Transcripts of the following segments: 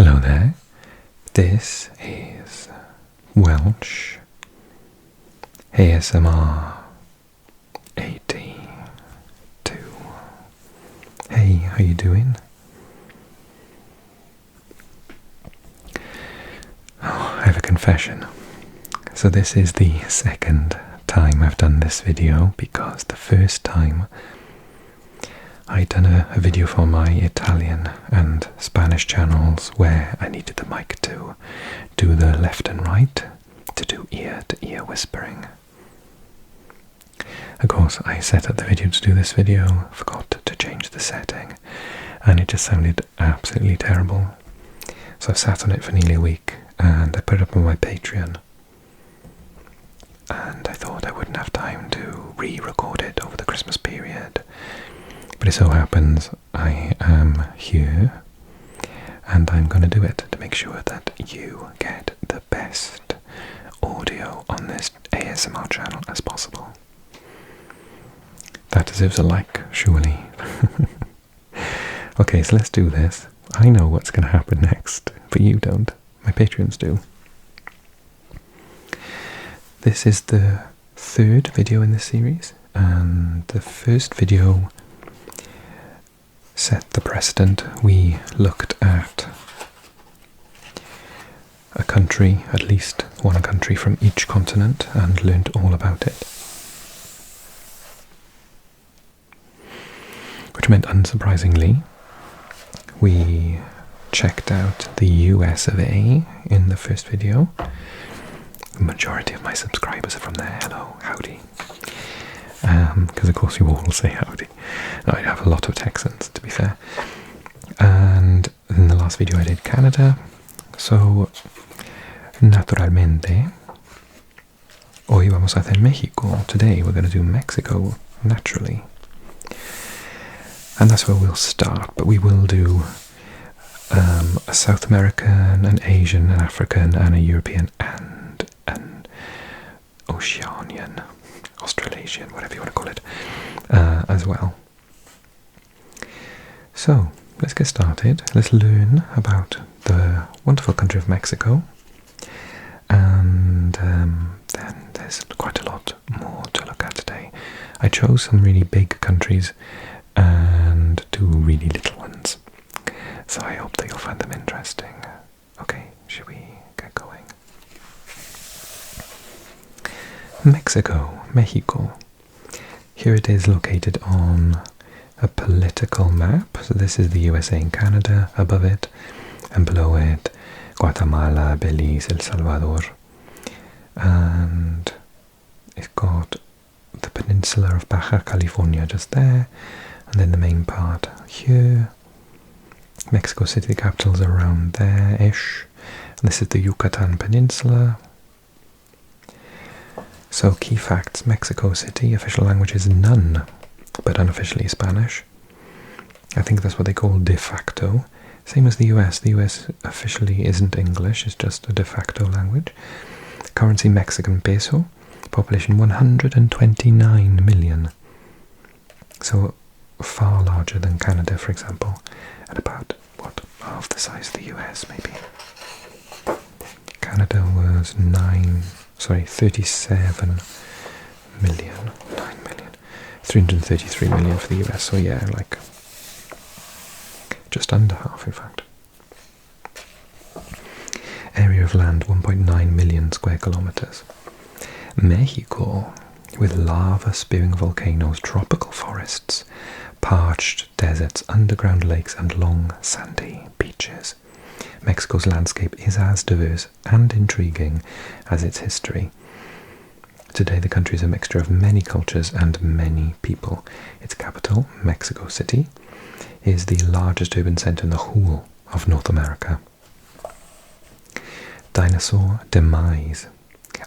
Hello there, this is Welsh ASMR 82. Hey, how you doing? I have a confession. So this is the second time I've done this video, because the first time I'd done a video for my Italian and Spanish channels where I needed the mic to do the left and right, to do ear-to-ear whispering. Of course, I set up the video to do this video, forgot to change the setting, and it just sounded absolutely terrible. So I've sat on it for nearly a week, and I put it up on my Patreon. And I thought I wouldn't have time to re-record it over the Christmas period. But it so happens I am here, and I'm going to do it to make sure that you get the best audio on this ASMR channel as possible. That deserves a like, surely. Okay, so let's do this. I know what's going to happen next, but you don't. My Patreons do. This is the third video in this series, and the first video set the precedent. We looked at a country, at least one country from each continent, and learned all about it. Which meant, unsurprisingly, we checked out the US of A in the first video. The majority of my subscribers are from there. Hello, howdy. Because of course you all say howdy. I have a lot of Texans, to be fair. And in the last video I did Canada. So, naturalmente, hoy vamos a hacer México. Today we're going to do Mexico, naturally. And that's where we'll start, but we will do a South American, an Asian, an African, and a European, and an Oceanian, Australasian, whatever you want to call it, as well. So, let's get started. Let's learn about the wonderful country of Mexico, and then there's quite a lot more to look at today. I chose some really big countries and two really little ones, so I hope that you'll find them interesting. Okay, should we get going? Mexico. Here it is located on a political map. So this is the USA and Canada above it, and below it Guatemala, Belize, El Salvador. And it's got the peninsula of Baja California just there, and then the main part here. Mexico City, the capital's around there-ish. And this is the Yucatan Peninsula. So, key facts: Mexico City, official language is none, but unofficially Spanish. I think that's what they call de facto. Same as the US. The US officially isn't English, it's just a de facto language. Currency Mexican peso. Population 129 million. So, far larger than Canada, for example. And about, half the size of the US, maybe. Canada was 37 million, 9 million, 333 million for the US, so yeah, like just under half, in fact. Area of land 1.9 million square kilometers. Mexico, with lava-spewing volcanoes, tropical forests, parched deserts, underground lakes, and long sandy beaches. Mexico's landscape is as diverse and intriguing as its history. Today the country is a mixture of many cultures and many people. Its capital, Mexico City, is the largest urban centre in the whole of North America. Dinosaur demise.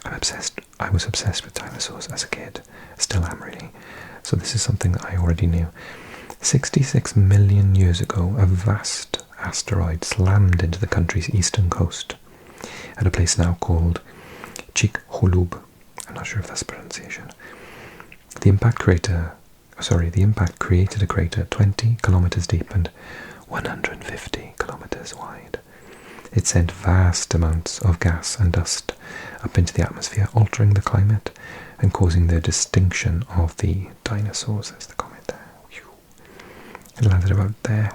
I was obsessed with dinosaurs as a kid. Still am, really. So this is something that I already knew. 66 million years ago, a vast asteroid slammed into the country's eastern coast at a place now called Chicxulub. I'm not sure if that's the pronunciation. The impact created a crater 20 kilometers deep and 150 kilometers wide. It sent vast amounts of gas and dust up into the atmosphere, altering the climate and causing the extinction of the dinosaurs. There's the comet there. It landed about there.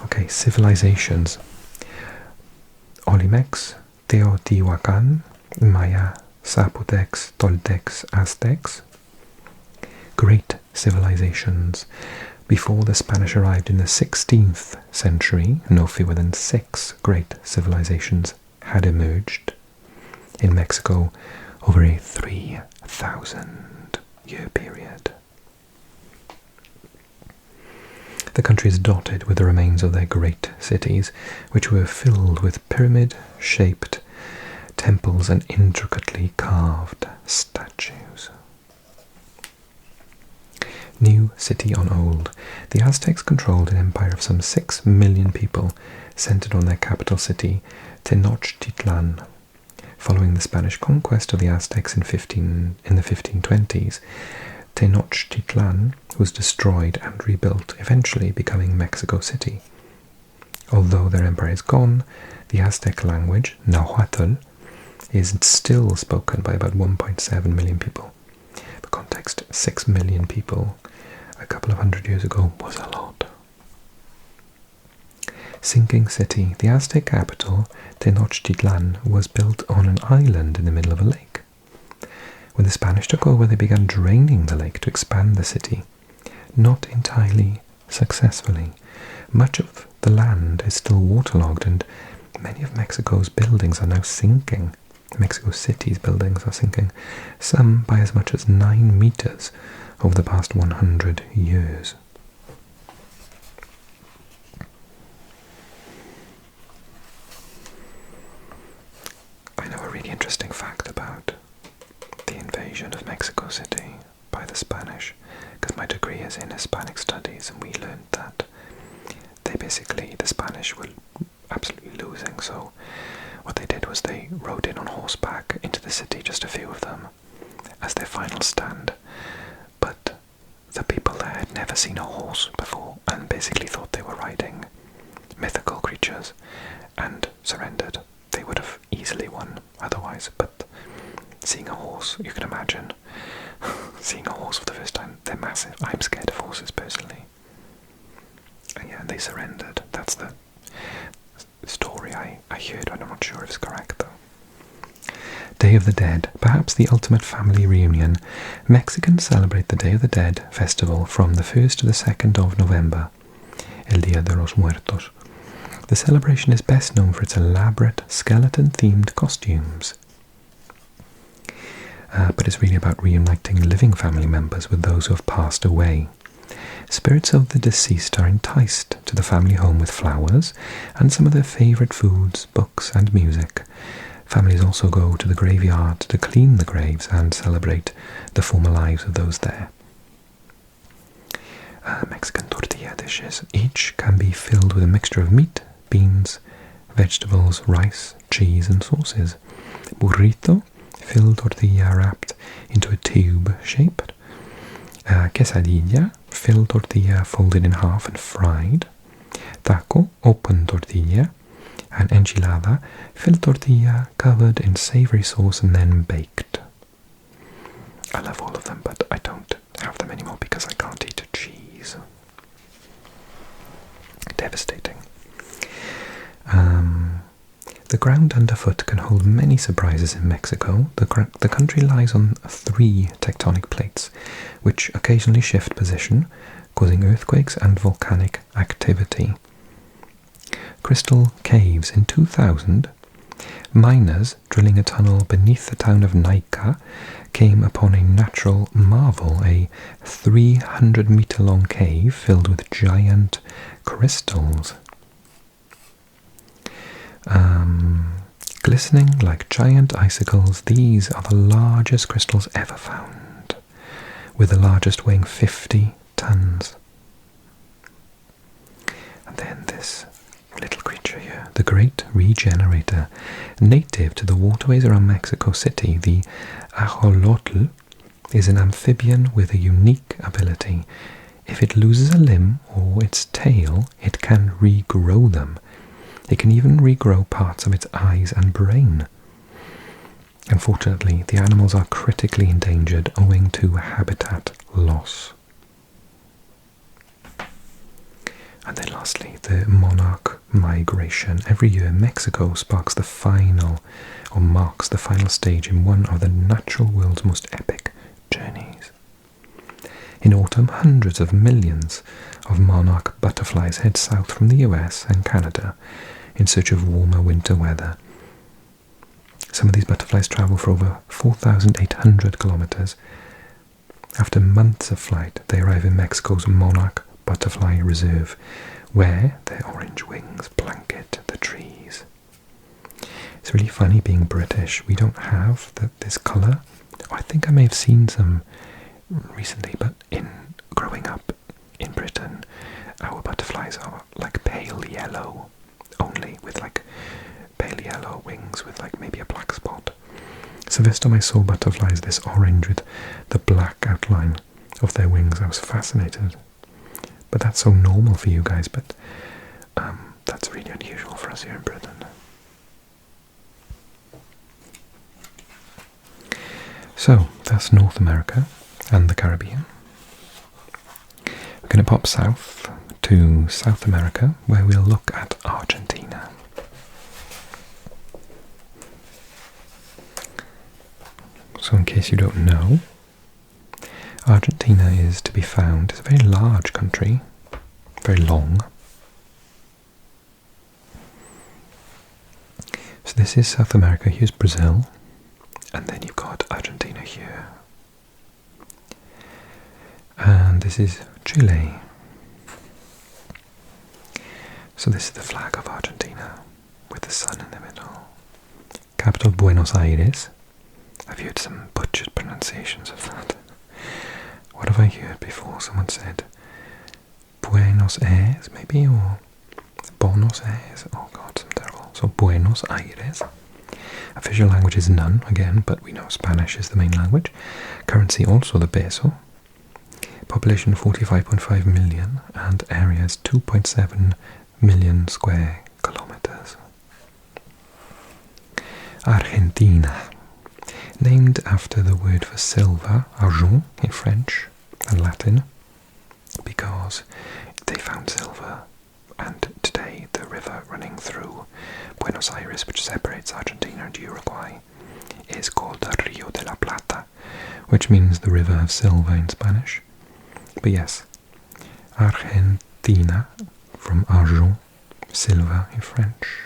Okay, civilizations. Olmecs, Teotihuacan, Maya, Zapotecs, Toltecs, Aztecs. Great civilizations. Before the Spanish arrived in the 16th century, no fewer than 6 great civilizations had emerged in Mexico over a 3,000-year period. The country is dotted with the remains of their great cities, which were filled with pyramid-shaped temples and intricately carved statues. New city on old. The Aztecs controlled an empire of some 6 million people, centered on their capital city, Tenochtitlan. Following the Spanish conquest of the Aztecs in the 1520s, Tenochtitlan was destroyed and rebuilt, eventually becoming Mexico City. Although their empire is gone, the Aztec language, Nahuatl, is still spoken by about 1.7 million people. For context, 6 million people a couple of hundred years ago was a lot. Sinking city. The Aztec capital, Tenochtitlan, was built on an island in the middle of a lake. When the Spanish took over, they began draining the lake to expand the city. Not entirely successfully. Much of the land is still waterlogged, and many of Mexico's buildings are now sinking. Mexico City's buildings are sinking, some by as much as 9 meters over the past 100 years. I know a really interesting fact about the invasion of Mexico City by the Spanish, because my degree is in Hispanic Studies, and we learned that the Spanish were absolutely losing, so what they did was they rode in on horseback into the city, just a few of them, as their final stand. But the people there had never seen a horse before and basically thought they were riding mythical creatures and surrendered. They would have easily won otherwise, but seeing a horse, you can imagine, seeing a horse for the first time, they're massive. I'm scared of horses personally. And yeah, they surrendered. That's the story I heard, and I'm not sure if it's correct though. Day of the Dead, perhaps the ultimate family reunion. Mexicans celebrate the Day of the Dead festival from the 1st to the 2nd of November, El Día de los Muertos. The celebration is best known for its elaborate skeleton-themed costumes, but it's really about reuniting living family members with those who have passed away. Spirits of the deceased are enticed to the family home with flowers and some of their favourite foods, books and music. Families also go to the graveyard to clean the graves and celebrate the former lives of those there. Mexican tortilla dishes. Each can be filled with a mixture of meat, beans, vegetables, rice, cheese and sauces. Burrito, filled tortilla wrapped into a tube shape. Quesadilla, filled tortilla folded in half and fried. Taco, open tortilla. And enchilada, filled tortilla covered in savory sauce and then baked. I love all of them, but I don't have them anymore because I can't eat cheese. Devastating. The ground underfoot can hold many surprises in Mexico. The country lies on 3 tectonic plates, which occasionally shift position, causing earthquakes and volcanic activity. Crystal caves. In 2000, miners drilling a tunnel beneath the town of Naica came upon a natural marvel, a 300-meter-long cave filled with giant crystals. Glistening like giant icicles, these are the largest crystals ever found, with the largest weighing 50 tons. And then this little creature here, the Great Regenerator. Native to the waterways around Mexico City, the ajolotl is an amphibian with a unique ability. if it loses a limb or its tail, it can regrow them. It can even regrow parts of its eyes and brain. Unfortunately, the animals are critically endangered owing to habitat loss. And then lastly, the monarch migration. Every year, Mexico marks the final stage in one of the natural world's most epic journeys. In autumn, hundreds of millions of monarch butterflies head south from the US and Canada in search of warmer winter weather. Some of these butterflies travel for over 4,800 kilometers. After months of flight, they arrive in Mexico's monarch butterfly reserve, where their orange wings blanket the trees. It's really funny being British. We don't have this colour. I think I may have seen some recently, but growing up in Britain, our butterflies are like pale yellow, only with like pale yellow wings with like maybe a black spot. So this time I saw butterflies this orange with the black outline of their wings. I was fascinated. But that's so normal for you guys, but that's really unusual for us here in Britain. So, that's North America and the Caribbean. We're going to pop south to South America, where we'll look at Argentina. So in case you don't know, Argentina is to be found, it's a very large country, very long. So this is South America, here's Brazil, and then you've got Argentina here. And this is Chile. So this is the flag of Argentina, with the sun in the middle. Capital Buenos Aires. I've heard some butchered pronunciations of that. What have I heard before? Someone said Buenos Aires, maybe, or Buenos Aires. Oh god, some terrible. So Buenos Aires. Official language is none, again, but we know Spanish is the main language. Currency also the peso. Population 45.5 million, and area is 2.7 million square kilometers. Argentina. Named after the word for silver, argent in French and Latin, because they found silver, and today the river running through Buenos Aires, which separates Argentina and Uruguay, is called the Rio de la Plata, which means the river of silver in Spanish. But yes, Argentina, from argent, silver in French.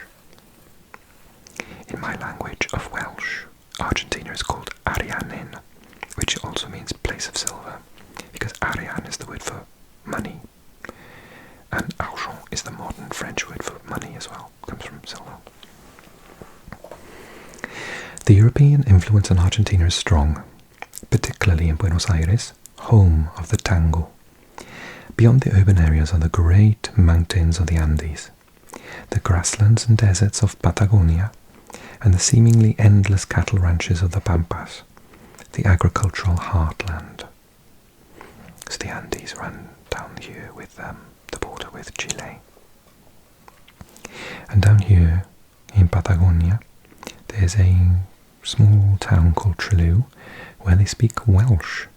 In my language of Welsh, Argentina is called Arianin, which also means place of silver, because Arian is the word for money, and argent is the modern French word for money as well, comes from silver. The European influence on Argentina is strong, particularly in Buenos Aires, home of the tango. Beyond the urban areas are the great mountains of the Andes, the grasslands and deserts of Patagonia, and the seemingly endless cattle ranches of the Pampas, the agricultural heartland. So the Andes run down here with the border with Chile. And down here in Patagonia, there's a small town called Trelew where they speak Welsh.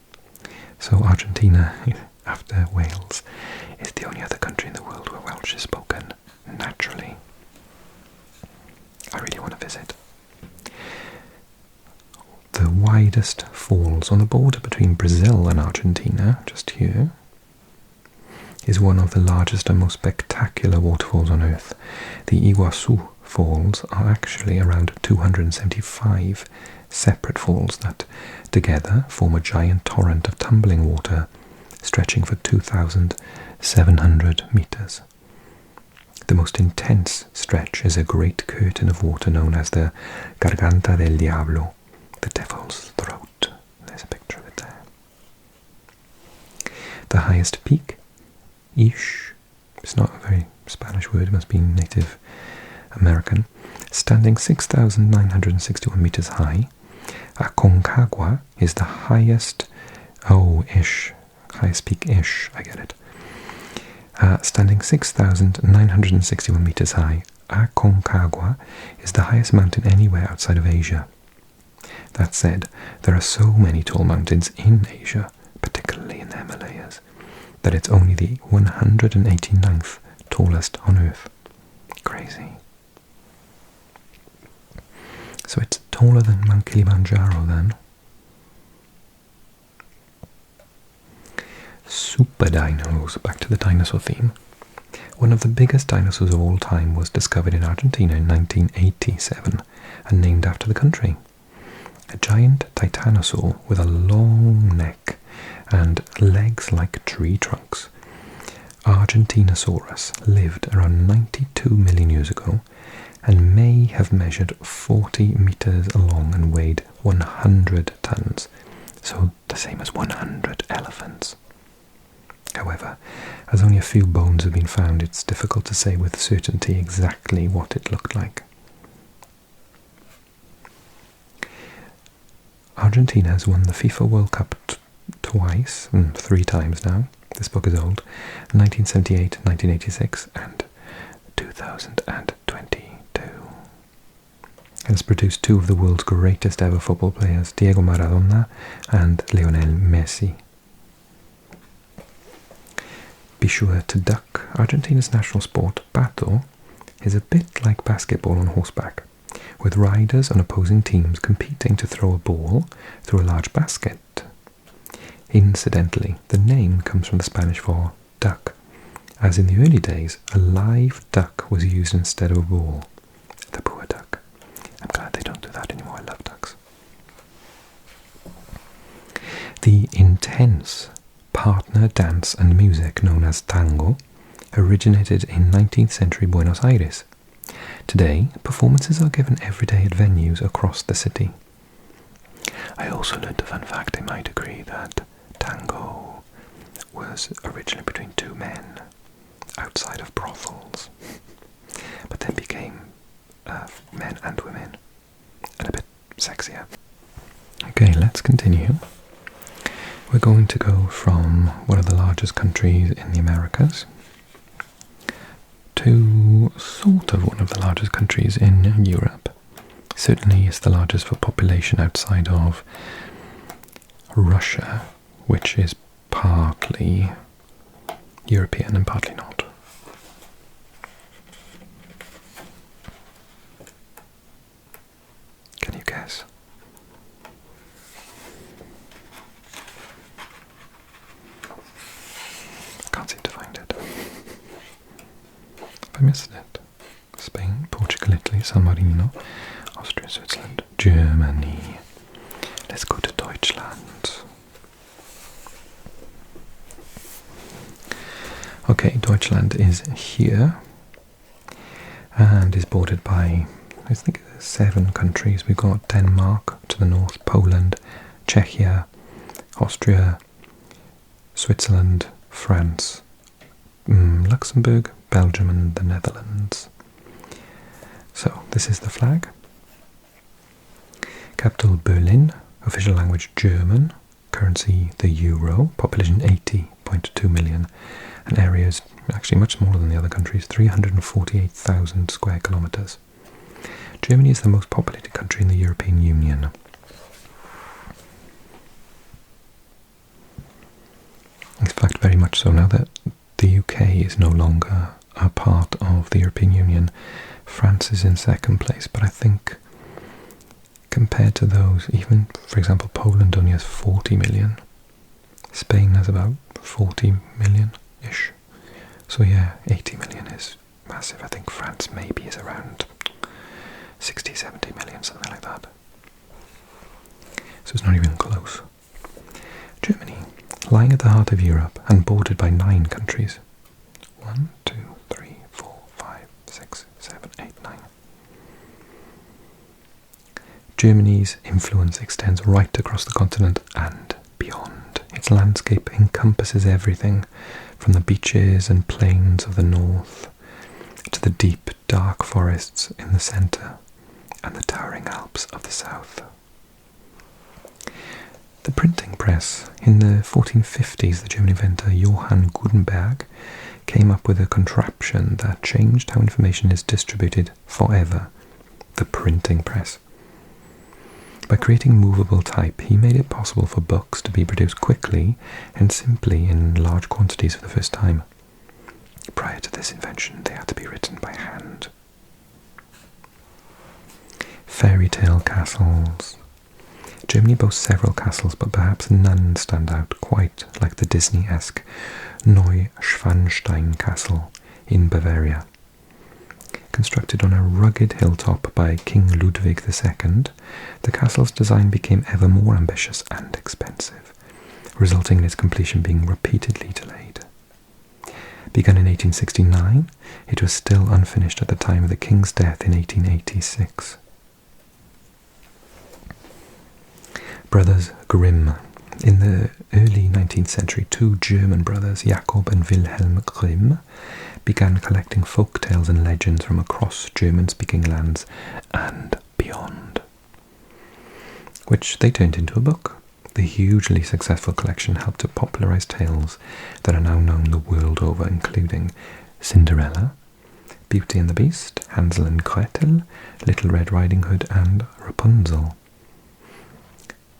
So Argentina, after Wales, is the only other country in the world where Welsh is spoken naturally. I really want to visit. The widest falls on the border between Brazil and Argentina, just here, is one of the largest and most spectacular waterfalls on Earth. The Iguazu Falls are actually around 275 separate falls that together form a giant torrent of tumbling water stretching for 2,700 meters. The most intense stretch is a great curtain of water known as the Garganta del Diablo, the Devil's Throat. There's a picture of it there. The highest peak, Ish, it's not a very Spanish word, it must be Native American, standing 6,961 meters high. Aconcagua is the highest, Ish, highest peak-ish, I get it. Standing 6,961 meters high, Aconcagua is the highest mountain anywhere outside of Asia. That said, there are so many tall mountains in Asia, particularly in the Himalayas, that it's only the 189th tallest on Earth. Crazy. So it's taller than Mount Kilimanjaro then. Super dinos, back to the dinosaur theme. One of the biggest dinosaurs of all time was discovered in Argentina in 1987 and named after the country. A giant titanosaur with a long neck and legs like tree trunks. Argentinosaurus lived around 92 million years ago and may have measured 40 meters long and weighed 100 tons, so the same as 100 elephants. However, as only a few bones have been found, it's difficult to say with certainty exactly what it looked like. Argentina has won the FIFA World Cup twice, 3 times now. This book is old. 1978, 1986 and 2022. It has produced 2 of the world's greatest ever football players, Diego Maradona and Lionel Messi. Be sure to duck. Argentina's national sport, pato, is a bit like basketball on horseback, with riders on opposing teams competing to throw a ball through a large basket. Incidentally, the name comes from the Spanish for duck, as in the early days, a live duck was used instead of a ball. The poor duck. I'm glad they don't do that anymore. I love ducks. The intense partner dance and music known as tango originated in 19th century Buenos Aires. Today, performances are given every day at venues across the city. I also learned a fun fact in my degree that tango was originally between 2 men outside of brothels, but then became men and women, and a bit sexier. Okay, let's continue. We're going to go from one of the largest countries in the Americas to sort of one of the largest countries in Europe. Certainly it's the largest for population outside of Russia, which is partly European and partly not. Can you guess? Can't seem to find it. Have I missed it? Spain, Portugal, Italy, San Marino, Austria, Switzerland, Germany. Let's go to Deutschland. Okay, Deutschland is here and is bordered by, I think, 7 countries. We've got Denmark to the north, Poland, Czechia, Austria, Switzerland, France, Luxembourg, Belgium and the Netherlands. So this is the flag. Capital Berlin, official language German, currency the euro, population 80.2 million, and area is actually much smaller than the other countries, 348,000 square kilometers. Germany is the most populated country in the European Union. In fact, very much so. Now that the UK is no longer a part of the European Union, France is in second place, but I think compared to those, even, for example, Poland only has 40 million. Spain has about 40 million-ish. So yeah, 80 million is massive. I think France maybe is around 60, 70 million, something like that. So it's not even close. Germany, lying at the heart of Europe and bordered by 9 countries. 1, 2, 3, 4, 5, 6, 7, 8, 9. Germany's influence extends right across the continent and beyond. Its landscape encompasses everything from the beaches and plains of the north to the deep, dark forests in the centre and the towering Alps of the south. The printing press. In the 1450s, the German inventor Johann Gutenberg came up with a contraption that changed how information is distributed forever. The printing press. By creating movable type, he made it possible for books to be produced quickly and simply in large quantities for the first time. Prior to this invention, they had to be written by hand. Fairy tale castles. Germany boasts several castles, but perhaps none stand out quite like the Disney-esque Neuschwanstein Castle in Bavaria. Constructed on a rugged hilltop by King Ludwig II, the castle's design became ever more ambitious and expensive, resulting in its completion being repeatedly delayed. Begun in 1869, it was still unfinished at the time of the king's death in 1886. Brothers Grimm. In the early 19th century, two German brothers, Jakob and Wilhelm Grimm, began collecting folk tales and legends from across German-speaking lands and beyond, which they turned into a book. The hugely successful collection helped to popularize tales that are now known the world over, including Cinderella, Beauty and the Beast, Hansel and Gretel, Little Red Riding Hood, and Rapunzel.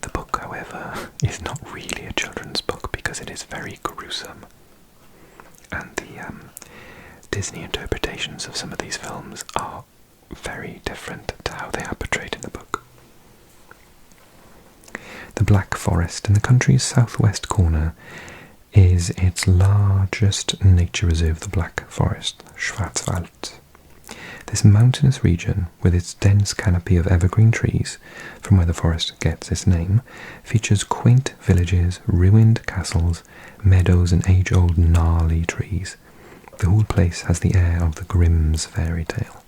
The book, however, is not really a children's book because it is very gruesome, and the Disney interpretations of some of these films are very different to how they are portrayed in the book. The Black Forest in the country's southwest corner is its largest nature reserve, the Black Forest, Schwarzwald. This mountainous region, with its dense canopy of evergreen trees, from where the forest gets its name, features quaint villages, ruined castles, meadows and age-old gnarly trees. The whole place has the air of the Grimm's fairy tale.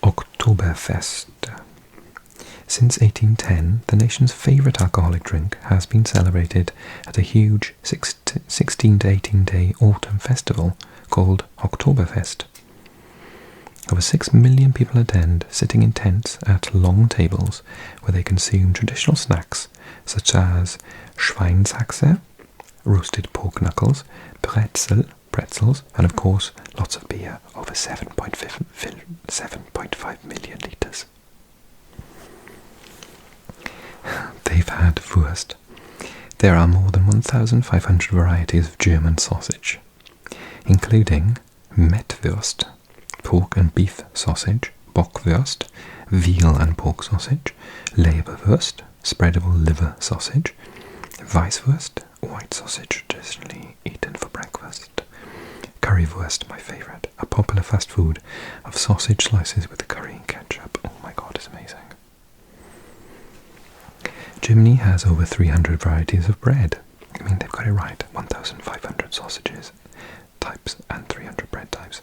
Oktoberfest. Since 1810, the nation's favourite alcoholic drink has been celebrated at a huge 16 to 18-day autumn festival called Oktoberfest. Over 6 million people attend, sitting in tents at long tables where they consume traditional snacks such as Schweinshaxe, roasted pork knuckles, pretzels, and of course lots of beer, over 7.5 million litres. They've had Wurst. There are more than 1,500 varieties of German sausage, including Mettwurst, pork and beef sausage, Bockwurst, veal and pork sausage, Leberwurst, spreadable liver sausage, Weisswurst, white sausage traditionally eaten for breakfast, Currywurst, my favourite, a popular fast food of sausage slices with curry and ketchup. Oh my god, it's amazing. Germany has over 300 varieties of bread. I mean, they've got it right. 1,500 sausages types and 300 bread types.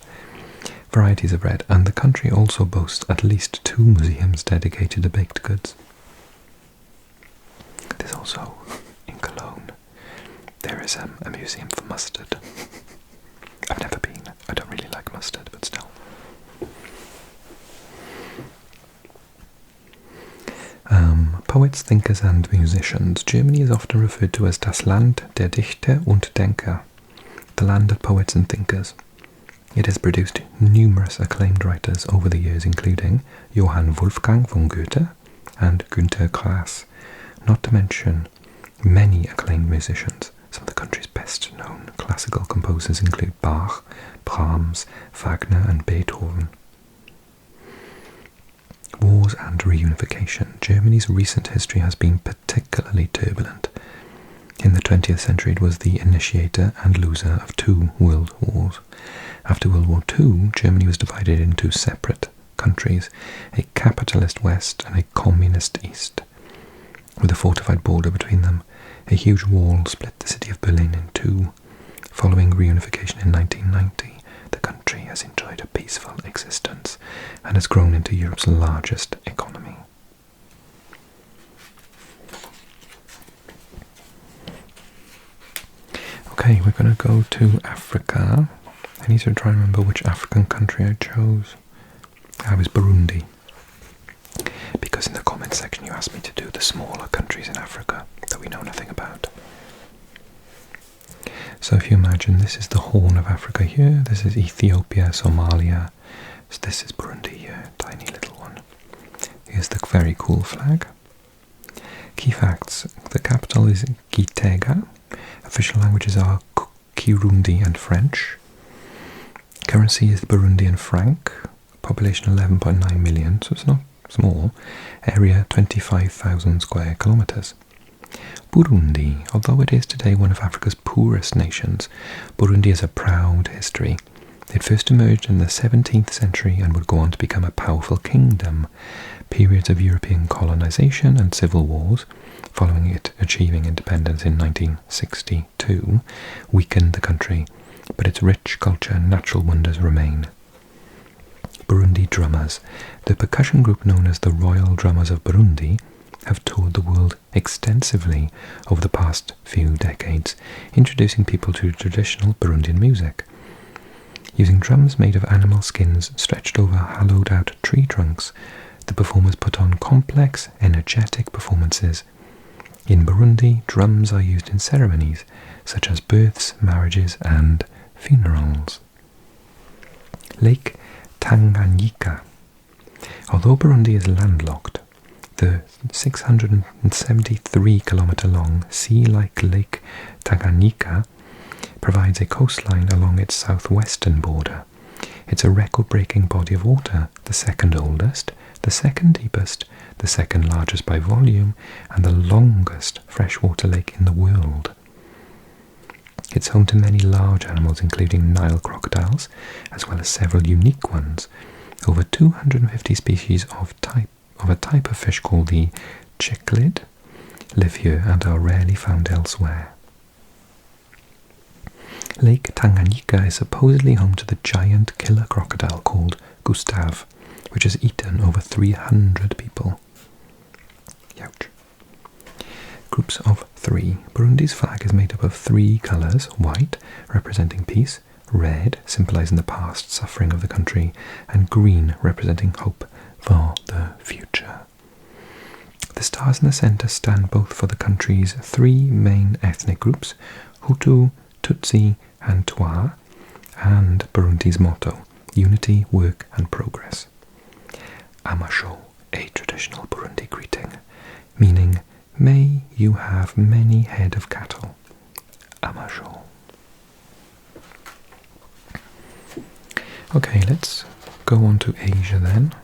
Varieties of bread, and the country also boasts at least 2 museums dedicated to baked goods. There's also, in Cologne, there is a museum for mustard. I've never been. I don't really like mustard, but still. Poets, thinkers and musicians. Germany is often referred to as das Land der Dichter und Denker, the land of poets and thinkers. It has produced numerous acclaimed writers over the years, including Johann Wolfgang von Goethe and Günter Grass, not to mention many acclaimed musicians. Some of the country's best known classical composers include Bach, Brahms, Wagner and Beethoven. Wars and reunification. Germany's recent history has been particularly turbulent. In the 20th century it was the initiator and loser of 2 world wars. After World War II, Germany was divided into separate countries, a capitalist West and a communist East. With a fortified border between them, a huge wall split the city of Berlin in 2. Following reunification in 1990, the country has enjoyed a peaceful existence and has grown into Europe's largest economy. Okay, we're going to go to Africa. I need to try and remember which African country I chose. I was Burundi. Because because in the comments section you asked me to do the smaller countries in Africa that we know nothing about. So if you imagine this is the Horn of Africa here, this is Ethiopia, Somalia, so this is Burundi here, tiny little one. Here's the very cool flag. Key facts: the capital is Gitega, official languages are Kirundi and French. Currency is the Burundian franc, population 11.9 million, so it's not small, area 25,000 square kilometers. Burundi, although it is today one of Africa's poorest nations, Burundi has a proud history. It first emerged in the 17th century and would go on to become a powerful kingdom. Periods of European colonization and civil wars, following it achieving independence in 1962, weakened the country, but its rich culture and natural wonders remain. Burundi drummers. The percussion group known as the Royal Drummers of Burundi have toured the world extensively over the past few decades, introducing people to traditional Burundian music. Using drums made of animal skins stretched over hollowed-out tree trunks, the performers put on complex, energetic performances. In Burundi, drums are used in ceremonies such as births, marriages, and funerals. Lake Tanganyika. Although Burundi is landlocked, the 673-kilometer-long sea-like Lake Tanganyika provides a coastline along its southwestern border. It's a record-breaking body of water, the second oldest, the second deepest, the second largest by volume, and the longest freshwater lake in the world. It's home to many large animals, including Nile crocodiles, as well as several unique ones. Over 250 species of a type of fish called the cichlid live here and are rarely found elsewhere. Lake Tanganyika is supposedly home to the giant killer crocodile called Gustave, which has eaten over 300 people. Ouch. Groups of three. Burundi's flag is made up of three colours: white, representing peace, red, symbolising the past suffering of the country, and green, representing hope for the future. The stars in the centre stand both for the country's three main ethnic groups, Hutu, Tutsi, and Twa, and Burundi's motto, unity, work, and progress. Amasho, a traditional Burundi greeting, meaning, may you have many head of cattle. Amasho. Okay, let's go on to Asia then.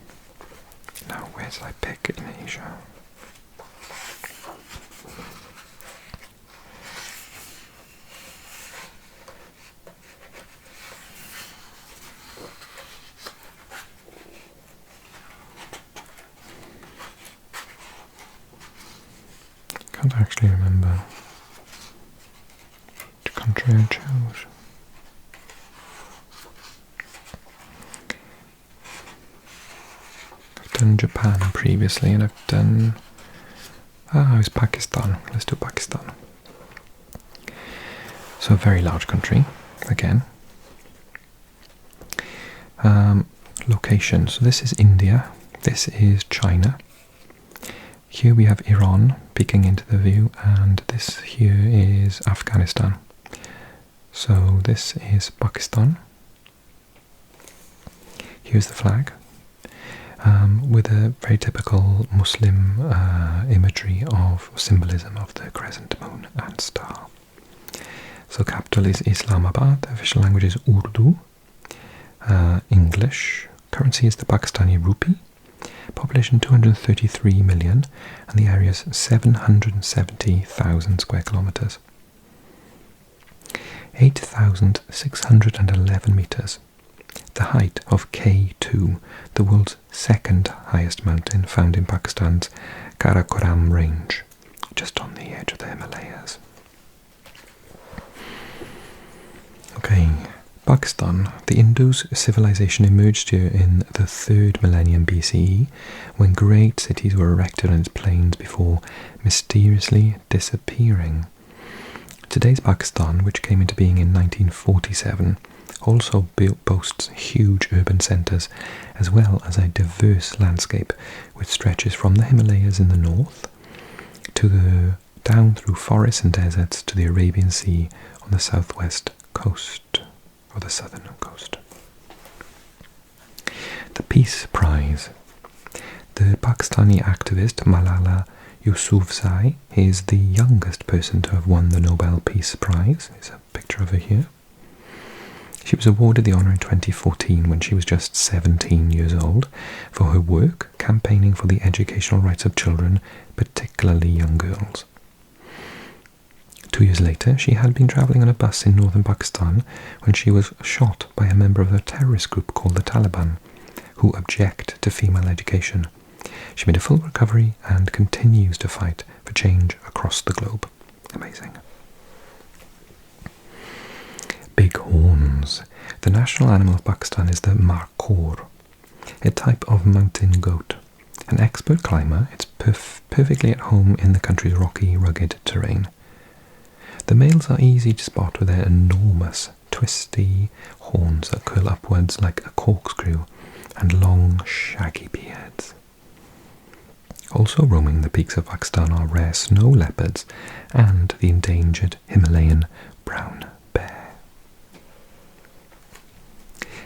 Now, where did I pick in Asia? Can't actually remember which country I chose. I've done Japan previously, and I've done... it was Pakistan. Let's do Pakistan. So a very large country, again. Location. So this is India. This is China. Here we have Iran peeking into the view, and this here is Afghanistan. So this is Pakistan. Here's the flag, with a very typical Muslim imagery of symbolism of the crescent moon and star. So capital is Islamabad, official language is Urdu, English, currency is the Pakistani rupee, population 233 million, and the area is 770,000 square kilometers. 8,611 meters. The height of K2, the world's second highest mountain, found in Pakistan's Karakoram range, just on the edge of the Himalayas. Okay, Pakistan. The Indus civilization emerged here in the 3rd millennium BCE, when great cities were erected on its plains before mysteriously disappearing. Today's Pakistan, which came into being in 1947, also boasts huge urban centres as well as a diverse landscape which stretches from the Himalayas in the north to down through forests and deserts to the Arabian Sea on the southwest coast, or the southern coast. The Peace Prize. The Pakistani activist Malala Yousafzai is the youngest person to have won the Nobel Peace Prize. There's a picture of her here. She was awarded the honour in 2014 when she was just 17 years old for her work campaigning for the educational rights of children, particularly young girls. 2 years later, she had been travelling on a bus in northern Pakistan when she was shot by a member of a terrorist group called the Taliban, who object to female education. She made a full recovery and continues to fight for change across the globe. Amazing. Bighorns. The national animal of Pakistan is the markhor, a type of mountain goat. An expert climber, it's perfectly at home in the country's rocky, rugged terrain. The males are easy to spot with their enormous, twisty horns that curl upwards like a corkscrew and long, shaggy beards. Also roaming the peaks of Pakistan are rare snow leopards and the endangered Himalayan brown bear.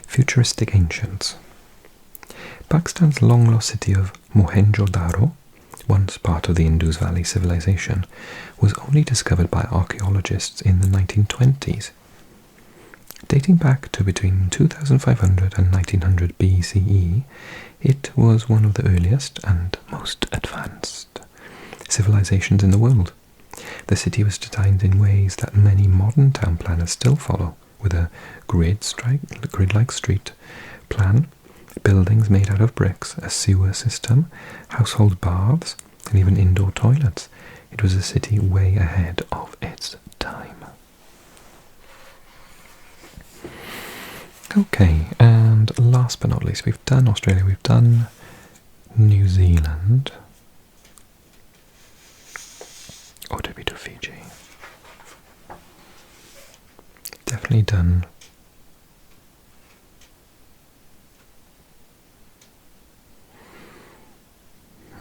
Futuristic ancients. Pakistan's long-lost city of Mohenjo-daro, once part of the Indus Valley civilization, was only discovered by archaeologists in the 1920s. Dating back to between 2500 and 1900 BCE, it was one of the earliest and most advanced civilizations in the world. The city was designed in ways that many modern town planners still follow, with a grid-like street plan, buildings made out of bricks, a sewer system, household baths, and even indoor toilets. It was a city way ahead of its time. Okay, and last but not least, we've done Australia, we've done New Zealand. Or did we do Fiji? Definitely done.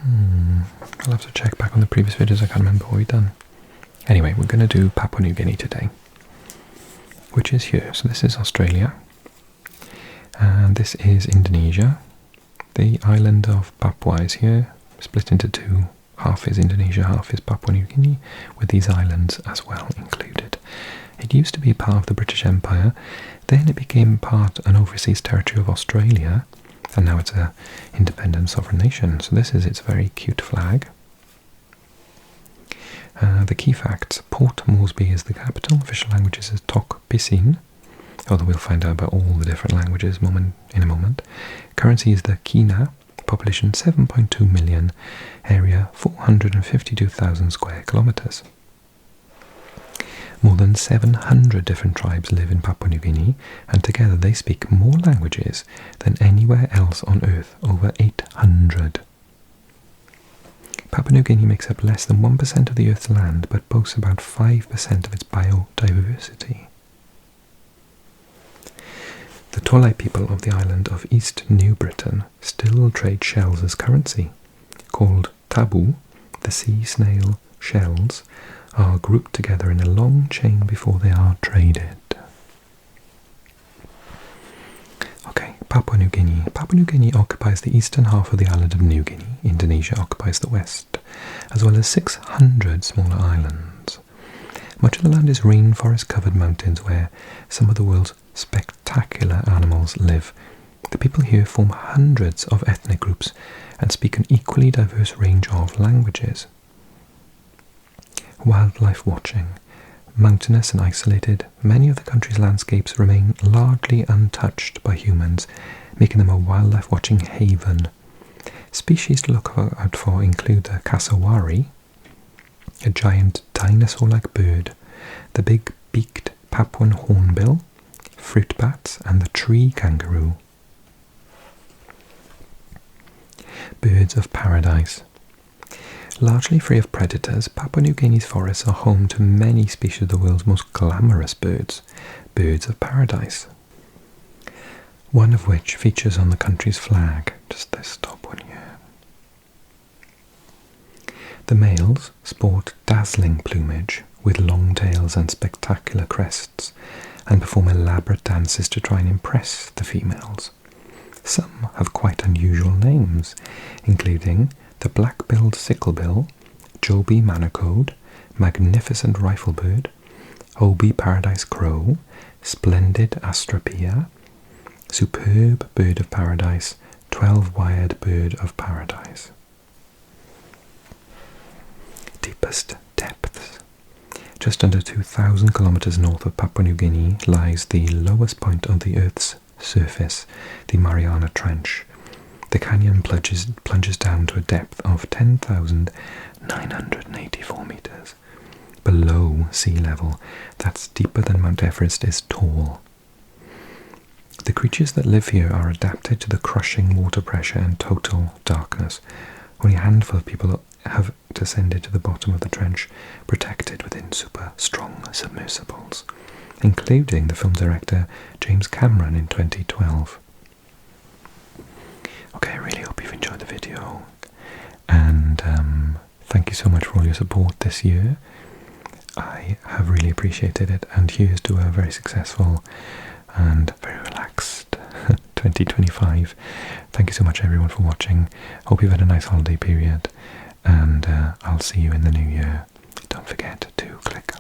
I'll have to check back on the previous videos, I can't remember what we've done. Anyway, we're going to do Papua New Guinea today, which is here. So this is Australia, and this is Indonesia. The island of Papua is here, split into two. Half is Indonesia, half is Papua New Guinea, with these islands as well included. It used to be part of the British Empire, then it became an overseas territory of Australia, and now it's an independent sovereign nation. So this is its very cute flag. The key facts: Port Moresby is the capital, official languages is Tok Pisin, although we'll find out about all the different languages in a moment. Currency is the Kina, population 7.2 million, area 452,000 square kilometers. More than 700 different tribes live in Papua New Guinea, and together they speak more languages than anywhere else on Earth, over 800. Papua New Guinea makes up less than 1% of the Earth's land, but boasts about 5% of its biodiversity. The Tolai people of the island of East New Britain still trade shells as currency. Called tabu, the sea snail shells are grouped together in a long chain before they are traded. Okay, Papua New Guinea. Papua New Guinea occupies the eastern half of the island of New Guinea. Indonesia occupies the west, as well as 600 smaller islands. Much of the land is rainforest-covered mountains where some of the world's spectacular animals live. The people here form hundreds of ethnic groups and speak an equally diverse range of languages. Wildlife watching. Mountainous and isolated, many of the country's landscapes remain largely untouched by humans, making them a wildlife watching haven. Species to look out for include the cassowary, a giant dinosaur-like bird, the big beaked Papuan hornbill, fruit bats, and the tree kangaroo. Birds of paradise. Largely free of predators, Papua New Guinea's forests are home to many species of the world's most glamorous birds, birds of paradise. one of which features on the country's flag, just this top one here. The males sport dazzling plumage with long tails and spectacular crests, and perform elaborate dances to try and impress the females. Some have quite unusual names, including the black-billed sicklebill, Joby Manacode, Magnificent Riflebird, Hobie Paradise Crow, Splendid Astrapia, Superb Bird of Paradise, 12-wired Bird of Paradise. Deepest depths. Just under 2,000 kilometers north of Papua New Guinea lies the lowest point on the Earth's surface, the Mariana Trench. The canyon plunges down to a depth of 10,984 meters. Below sea level, that's deeper than Mount Everest is tall. The creatures that live here are adapted to the crushing water pressure and total darkness. Only a handful of people have descended to the bottom of the trench, protected within super strong submersibles, including the film director James Cameron in 2012. Okay, I really hope you've enjoyed the video, and thank you so much for all your support this year. I have really appreciated it, and here's to a very successful and very relaxed 2025. Thank you so much everyone for watching. Hope you've had a nice holiday period, and I'll see you in the new year. Don't forget to click